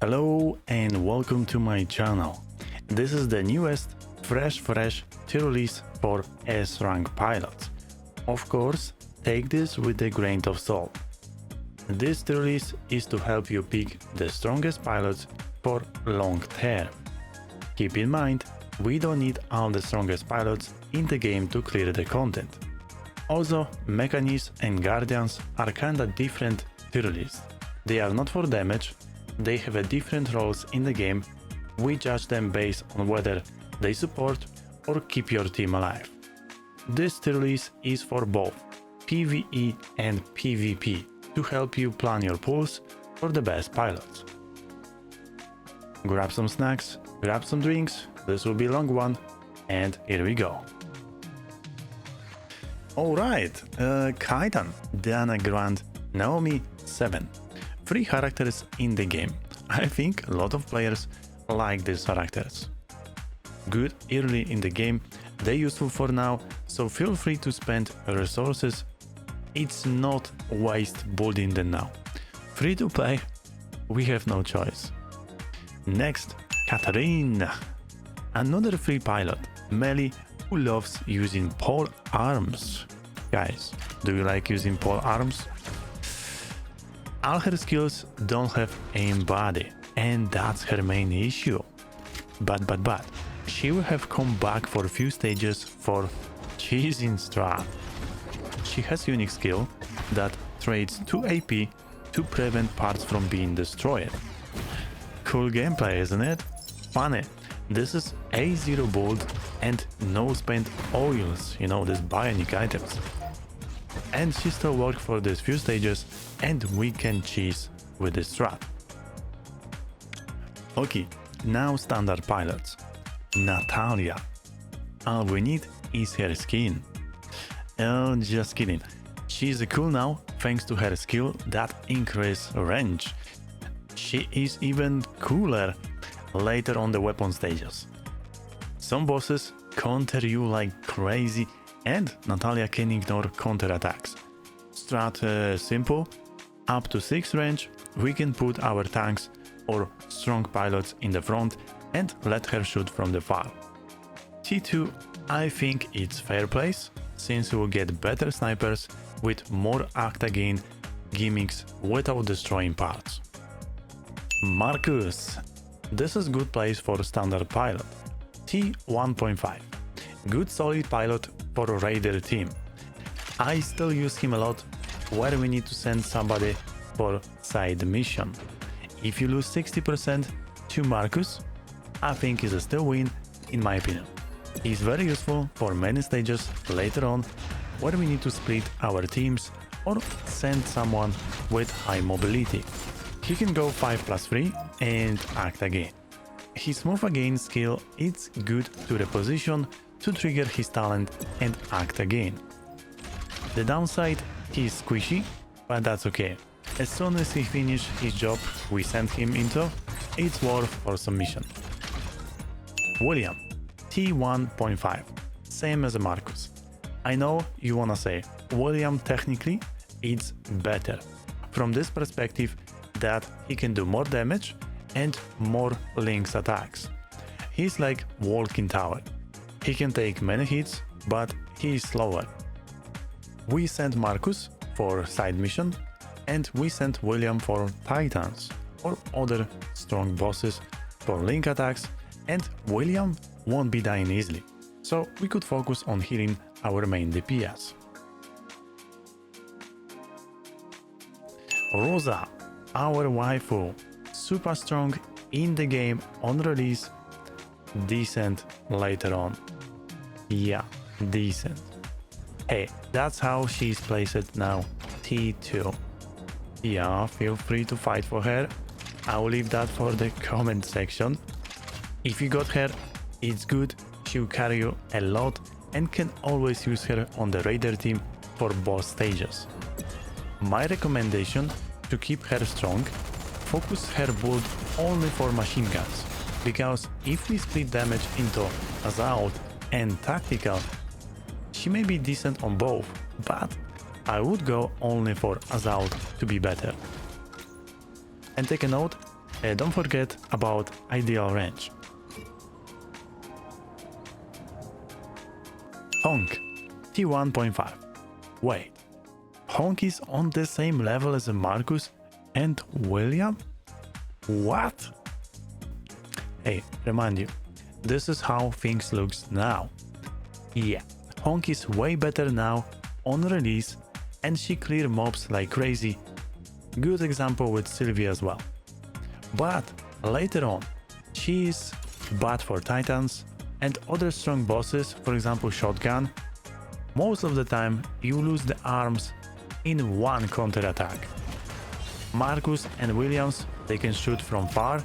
Hello and welcome to my channel. This is the newest fresh tier release for S rank pilots. Of course, take this with a grain of salt. This tier release is to help you pick the strongest pilots for long term. Keep in mind, we don't need all the strongest pilots in the game to clear the content. Also, Mechanists and Guardians are kinda different tier release. They are not for damage. They have a different roles in the game. We judge them based on whether they support or keep your team alive. This tier list is for both PvE and PvP to help you plan your pools for the best pilots. Grab some snacks, grab some drinks, this will be a long one, and here we go. Alright, Kaidan, Diana Grant, Naomi 7. 3 characters in the game. I think a lot of players like these characters. Good early in the game, they're useful for now, so feel free to spend resources. It's not waste building them now. Free to play, we have no choice. Next, Katarina. Another free pilot, melee, who loves using pole arms. Guys, do you like using pole arms? All her skills don't have aim body, and that's her main issue. But, she will have come back for a few stages for cheesing strat. She has unique skill that trades 2 AP to prevent parts from being destroyed. Cool gameplay, isn't it? Funny, this is A0 build and no spent oils, you know, these bionic items. And she still works for these few stages and we can cheese with this strat. Okay, now standard pilots. Natalia. All we need is her skin. Just kidding. She's cool now thanks to her skill that increases range. She is even cooler later on the weapon stages. Some bosses counter you like crazy and Natalia can ignore counter attacks. Strat simple, up to 6 range, we can put our tanks or strong pilots in the front and let her shoot from the far. T2, I think it's fair place, since we will get better snipers with more Octagain gimmicks without destroying parts. Marcus, this is good place for standard pilot. T1.5, good solid pilot for a raider team. I still use him a lot where we need to send somebody for side mission. If you lose 60% to Marcus, I think it's a still win in my opinion. He's very useful for many stages later on where we need to split our teams or send someone with high mobility. He can go 5+3 and act again. His move again skill is good to reposition to trigger his talent and act again. The downside, he's squishy, but that's okay. As soon as he finishes his job we send him into, it's worth for submission. William, T1.5, same as Marcus. I know you wanna say, William technically it's better, from this perspective that he can do more damage and more links attacks. He's like walking tower. He can take many hits, but he is slower. We sent Marcus for side mission and we sent William for Titans or other strong bosses for link attacks, and William won't be dying easily, so we could focus on healing our main DPS. Rosa, our waifu, super strong in the game on release, decent later on. Yeah, decent. Hey, that's how she's placed now, T2. Yeah, feel free to fight for her. I'll leave that for the comment section. If you got her, it's good, she'll carry you a lot and can always use her on the raider team for boss stages. My recommendation to keep her strong, focus her build only for machine guns, because if we split damage into assault and tactical, she may be decent on both, but I would go only for assault to be better. And take a note, Don't forget about ideal range. Hong, T1.5. Wait, Hong is on the same level as Marcus and William? What? Hey, remind you, this is how things looks now. Yeah, Hong is way better now on release and she clear mobs like crazy. Good example with Sylvie as well. But later on, she is bad for titans and other strong bosses, for example shotgun. Most of the time you lose the arms in one counter attack. Marcus and Williams, they can shoot from far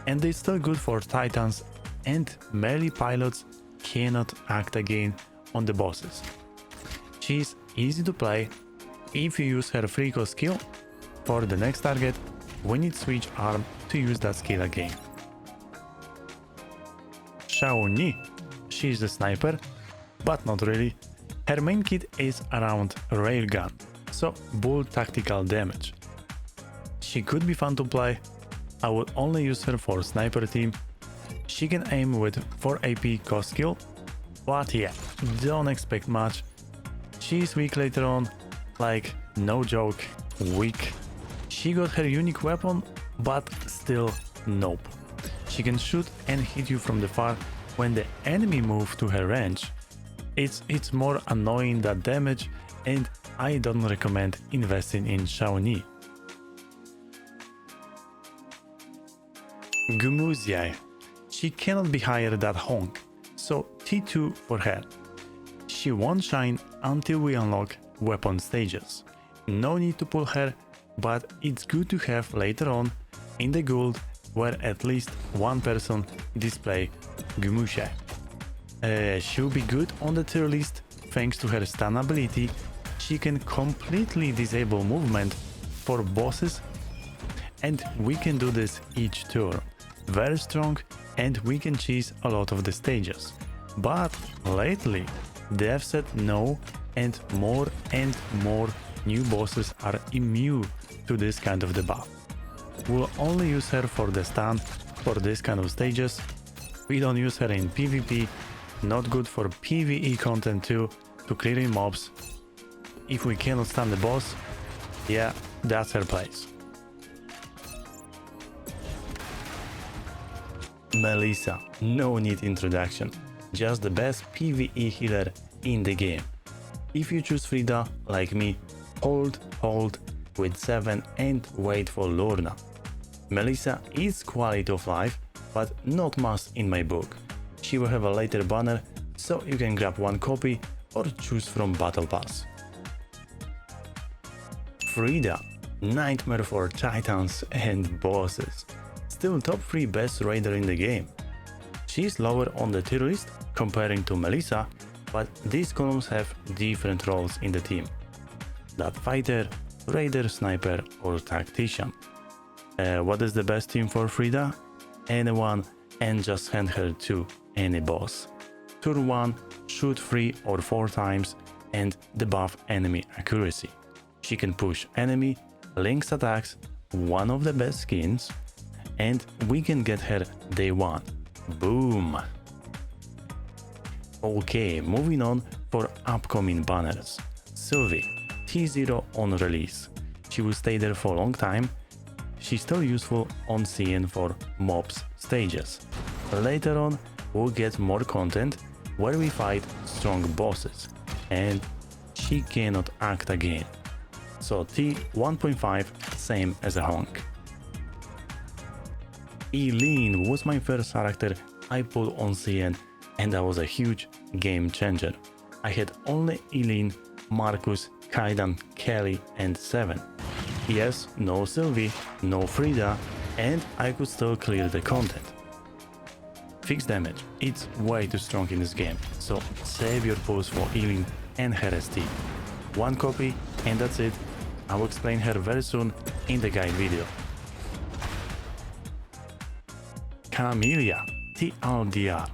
and they're still good for titans, and melee pilots cannot act again on the bosses. She's easy to play. If you use her Freako skill for the next target, we need switch arm to use that skill again. Shawnee, she's a sniper, but not really. Her main kit is around railgun, so bull tactical damage. She could be fun to play. I would only use her for sniper team. She can aim with 4 AP cost skill, but yeah, don't expect much. She's weak later on, like no joke, weak. She got her unique weapon, but still nope. She can shoot and hit you from the far when the enemy move to her range. It's more annoying than damage, and I don't recommend investing in Shawnee. Gumusiay. She cannot be higher than Hong, so T2 for her. She won't shine until we unlock weapon stages. No need to pull her, but it's good to have later on in the guild where at least one person display Gumusiay. She'll be good on the tier list thanks to her stun ability. She can completely disable movement for bosses, and we can do this each turn. Very strong, and we can cheese a lot of the stages. But lately they've said no, and more new bosses are immune to this kind of debuff. We'll only use her for the stun for this kind of stages. We don't use her in PvP, not good for PvE content too, to clearing mobs. If we cannot stun the boss, yeah, that's her place. Melissa, no need introduction, just the best PvE healer in the game. If you choose Frida, like me, hold with 7 and wait for Lorna. Melissa is quality of life, but not must in my book. She will have a later banner, so you can grab one copy or choose from Battle Pass. Frida, nightmare for titans and bosses. Still top 3 best raider in the game. She's lower on the tier list comparing to Melissa, but these columns have different roles in the team. That fighter, raider, sniper or tactician. What is the best team for Frida? Anyone, and just hand her to any boss. Turn 1, shoot 3 or 4 times and debuff enemy accuracy. She can push enemy, links attacks, one of the best skins, and we can get her day 1. Boom! Okay, moving on for upcoming banners. Sylvie, T0 on release. She will stay there for a long time. She's still useful on CN for mobs stages. Later on, we'll get more content where we fight strong bosses, and she cannot act again. So T1.5, same as a Hong. Eileen was my first character I pulled on CN, and that was a huge game changer. I had only Eileen, Marcus, Kaidan, Kelly and 7. Yes, no Sylvie, no Frida, and I could still clear the content. Fixed damage, it's way too strong in this game, so save your pulls for Eileen and her ST. One copy and that's it. I will explain her very soon in the guide video. Camilla, TLDR,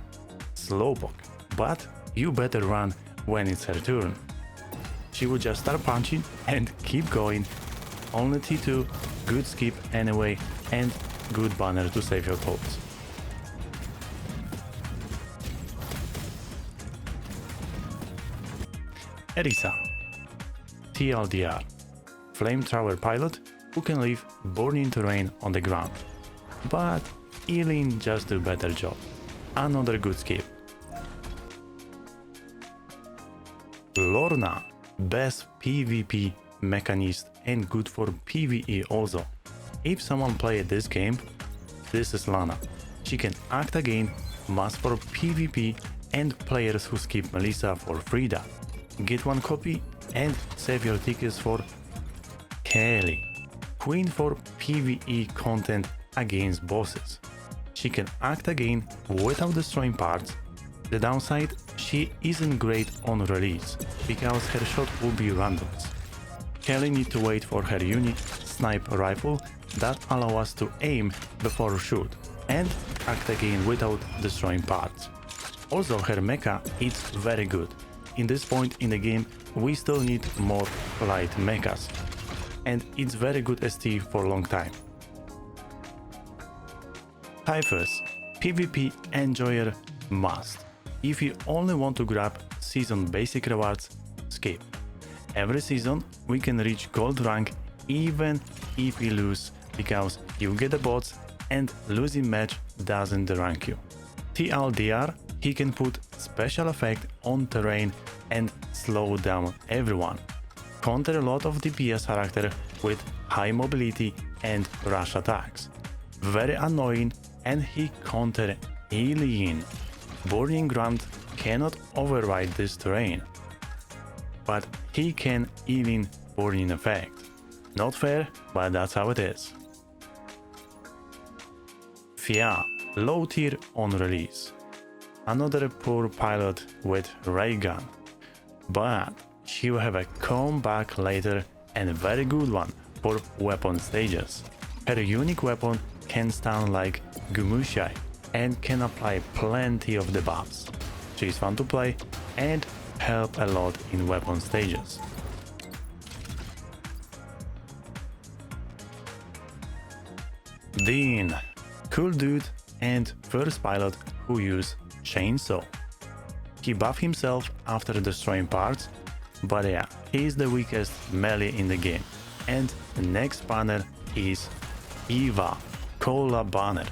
Slowpoke, but you better run when it's her turn. She will just start punching and keep going. Only T2, good skip anyway, and good banner to save your poles. Erisa, TLDR, flamethrower pilot who can leave burning terrain on the ground. But Eileen just do better job. Another good skill. Lorna, best PvP mechanist and good for PvE also. If someone played this game, this is Lana. She can act again, mass for PvP and players who skip Melissa for Frida. Get one copy and save your tickets for Kelly, queen for PvE content against bosses. She can act again without destroying parts. The downside, she isn't great on release, because her shot will be randoms. Kelly needs to wait for her unique sniper rifle that allow us to aim before shoot, and act again without destroying parts. Also, her mecha is very good. In this point in the game, we still need more light mechas, and it's very good ST for a long time. Tiphys, PvP enjoyer must. If you only want to grab season basic rewards, skip. Every season we can reach gold rank even if we lose, because you get the bots and losing match doesn't rank you. TLDR, he can put special effect on terrain and slow down everyone. Counter a lot of DPS character with high mobility and rush attacks. Very annoying, and he counter Eileen. Burning Ground cannot override this terrain, but he can even burning effect. Not fair, but that's how it is. Fia, low tier on release. Another poor pilot with ray gun, but she will have a comeback later and a very good one for weapon stages. Her unique weapon can stun like Gumusiay and can apply plenty of debuffs. She is fun to play and help a lot in weapon stages. Dean, cool dude and first pilot who use chainsaw. He buffed himself after destroying parts, but yeah, he is the weakest melee in the game. And the next banner is Eva, Cola banner.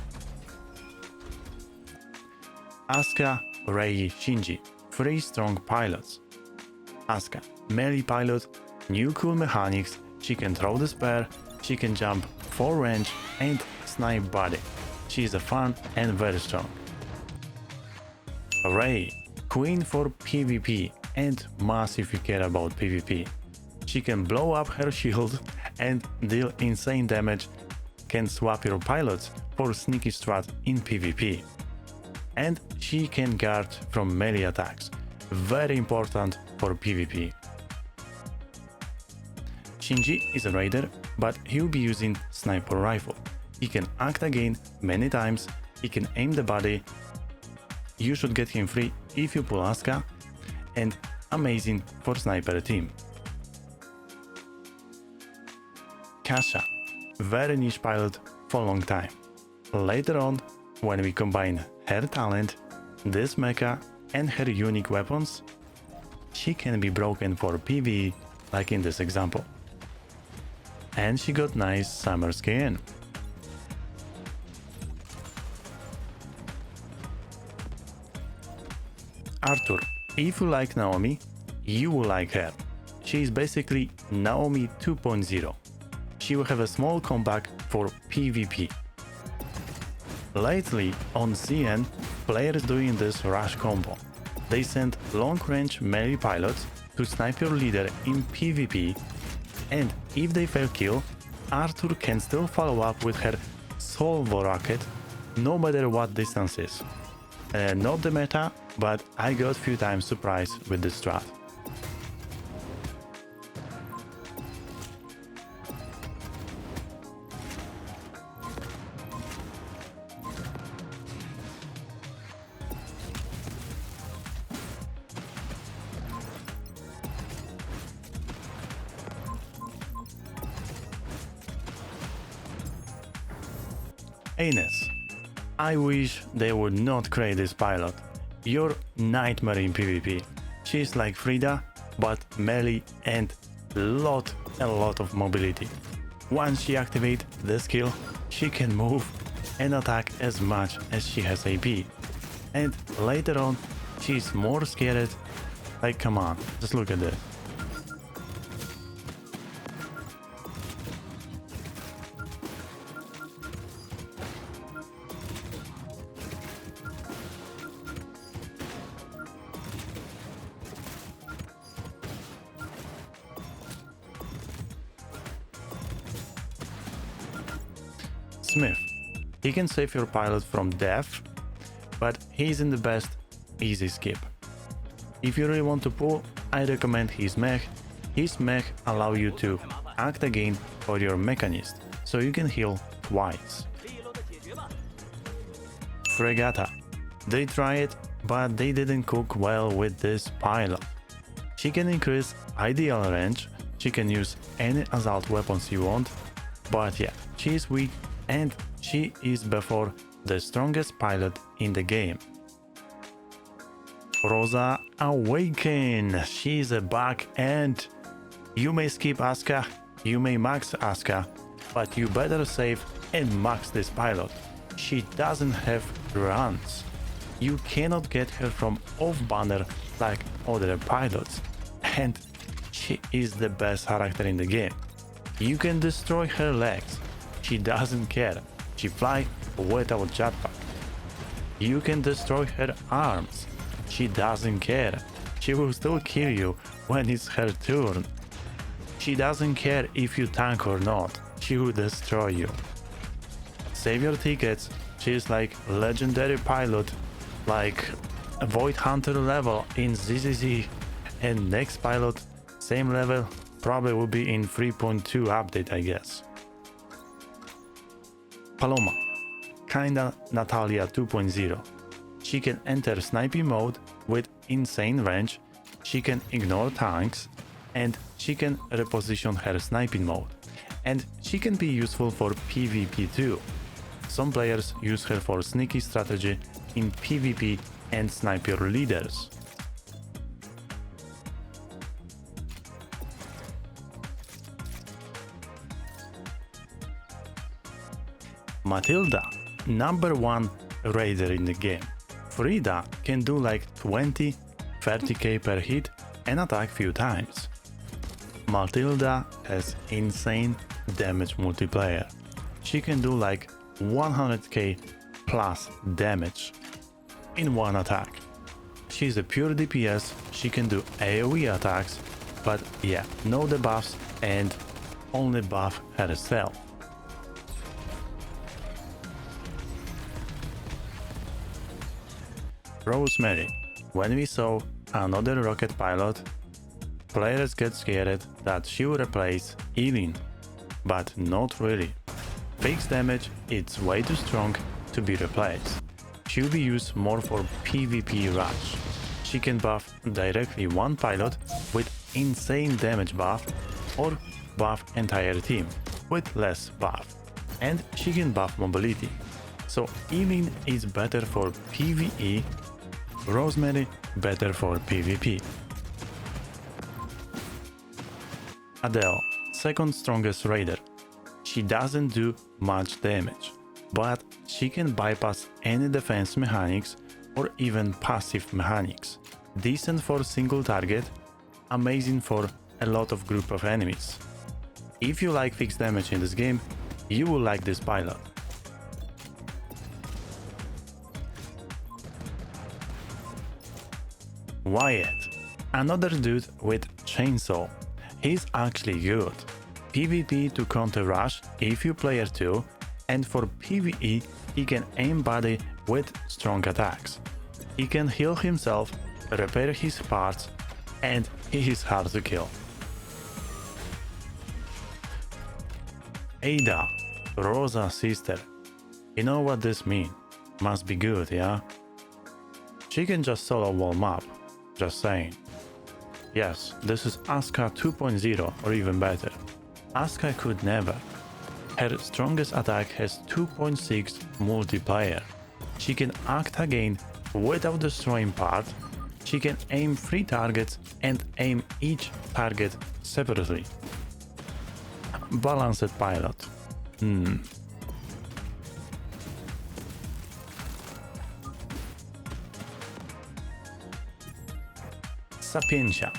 Asuka, Rei, Shinji, 3 strong pilots. Asuka, melee pilot, new cool mechanics, she can throw the spear, she can jump 4 range and snipe body. She is a fun and very strong. Rei, queen for PvP and mass if you care about PvP. She can blow up her shield and deal insane damage, can swap your pilots for sneaky strat in PvP. And she can guard from melee attacks, very important for PvP. Shinji is a raider, but he'll be using sniper rifle. He can act again many times, he can aim the body. You should get him free if you pull Asuka, and amazing for sniper team. Cassha, very niche pilot for a long time. Later on, when we combine her talent, this mecha and her unique weapons, she can be broken for PvE like in this example. And she got nice summer skin. Arthur, if you like Naomi, you will like her. She is basically Naomi 2.0. She will have a small comeback for PvP. Lately on CN, players doing this rush combo. They send long-range melee pilots to snipe your leader in PvP, and if they fail kill, Arthur can still follow up with her Solvo rocket no matter what distance is. Not the meta, but I got few times surprised with this strat. Aynis. I wish they would not create this pilot. You're nightmare in PvP. She's like Frida, but melee and a lot of mobility. Once she activates the skill, she can move and attack as much as she has AP. And later on, she's more scared. Like, come on, just look at this. Smith. He can save your pilot from death, but he's in the best easy skip. If you really want to pull, I recommend his mech. His mech allow you to act again for your mechanist, so you can heal twice. Fregata. They tried, but they didn't cook well with this pilot. She can increase ideal range, she can use any assault weapons you want, but yeah, she is weak and she is before the strongest pilot in the game. Rosa Awaken. She's a bug and you may skip Asuka, you may max Asuka, but you better save and max this pilot. She doesn't have runs. You cannot get her from off banner like other pilots, and she is the best character in the game. You can destroy her legs. She doesn't care. She fly without jetpack. You can destroy her arms. She doesn't care. She will still kill you when it's her turn. She doesn't care if you tank or not. She will destroy you. Save your tickets. She is like legendary pilot, like a Void Hunter level in ZZZ, and next pilot same level probably will be in 3.2 update, I guess. Paloma, kinda Natalia 2.0. She can enter sniping mode with insane range, she can ignore tanks, and she can reposition her sniping mode. And she can be useful for PvP too. Some players use her for sneaky strategy in PvP and sniper leaders. Matilda, number 1 raider in the game. Frida can do like 20-30k per hit and attack few times. Matilda has insane damage multiplier. She can do like 100k plus damage in one attack. She's a pure DPS, she can do AoE attacks, but yeah, no debuffs and only buff herself. Rosemary. When we saw another rocket pilot, players get scared that she will replace Eileen, but not really. Fixed damage, it's way too strong to be replaced. She'll be used more for PvP rush. She can buff directly one pilot with insane damage buff or buff entire team with less buff. And she can buff mobility. So Eileen is better for PvE, Rosemary better for PvP. Adele, second strongest raider. She doesn't do much damage, but she can bypass any defense mechanics or even passive mechanics. Decent for single target, amazing for a lot of group of enemies. If you like fixed damage in this game, you will like this pilot. Wyatt, another dude with chainsaw. He's actually good. PvP to counter rush if you player 2, and for PvE he can aim body with strong attacks. He can heal himself, repair his parts, and he is hard to kill. Ada, Rosa's sister. You know what this means? Must be good, yeah? She can just solo wall map. Just saying. Yes, this is Asuka 2.0 or even better. Asuka could never. Her strongest attack has 2.6 multiplier. She can act again without destroying part. She can aim 3 targets and aim each target separately. Balanced pilot. Sapientia.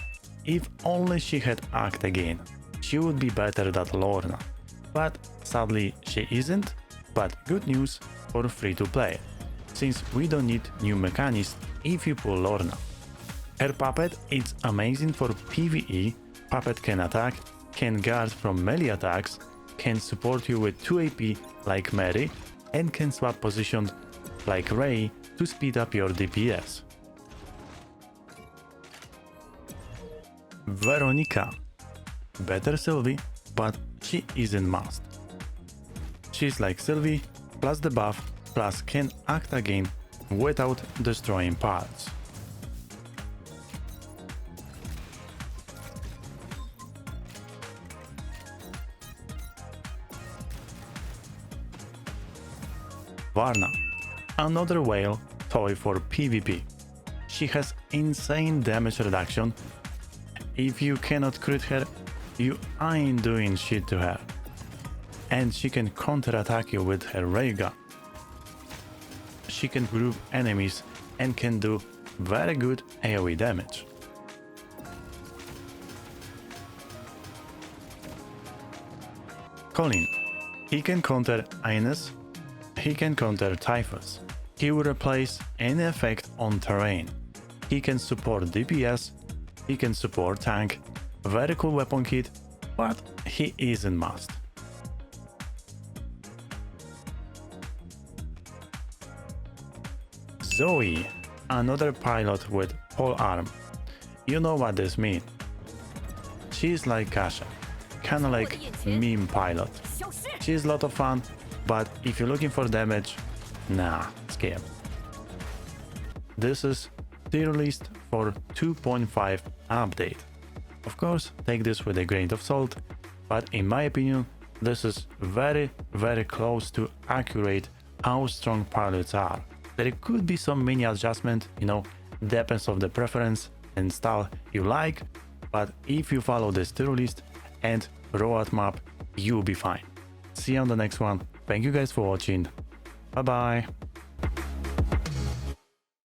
If only she had act again, she would be better than Lorna. But sadly she isn't, but good news for free-to-play, since we don't need new mechanics if you pull Lorna. Her puppet is amazing for PvE. Puppet can attack, can guard from melee attacks, can support you with 2 AP like Mary, and can swap positions like Ray to speed up your DPS. Veronica. Better Sylvie, but she isn't must. She's like Sylvie, plus the buff, plus can act again without destroying parts. Verna. Another whale toy for PvP. She has insane damage reduction. If you cannot crit her, you ain't doing shit to her. And she can counter-attack you with her ray gun. She can group enemies and can do very good AoE damage. Collin. He can counter Aynis. He can counter Tiphys. He will replace any effect on terrain. He can support DPS. He can support tank. Very cool weapon kit, but he isn't must. Zoey. Another pilot with pole arm. You know what this means. She's like Cassha, kinda like meme pilot. She's a lot of fun, but if you're looking for damage, nah, skip. This is tier list for 2.5 update. Of course, take this with a grain of salt, but in my opinion, this is very close to accurate how strong pilots are. There could be some mini adjustment, depends of the preference and style you like, but if you follow this tier list and roadmap, you'll be fine. See you on the next one. Thank you guys for watching. Bye bye.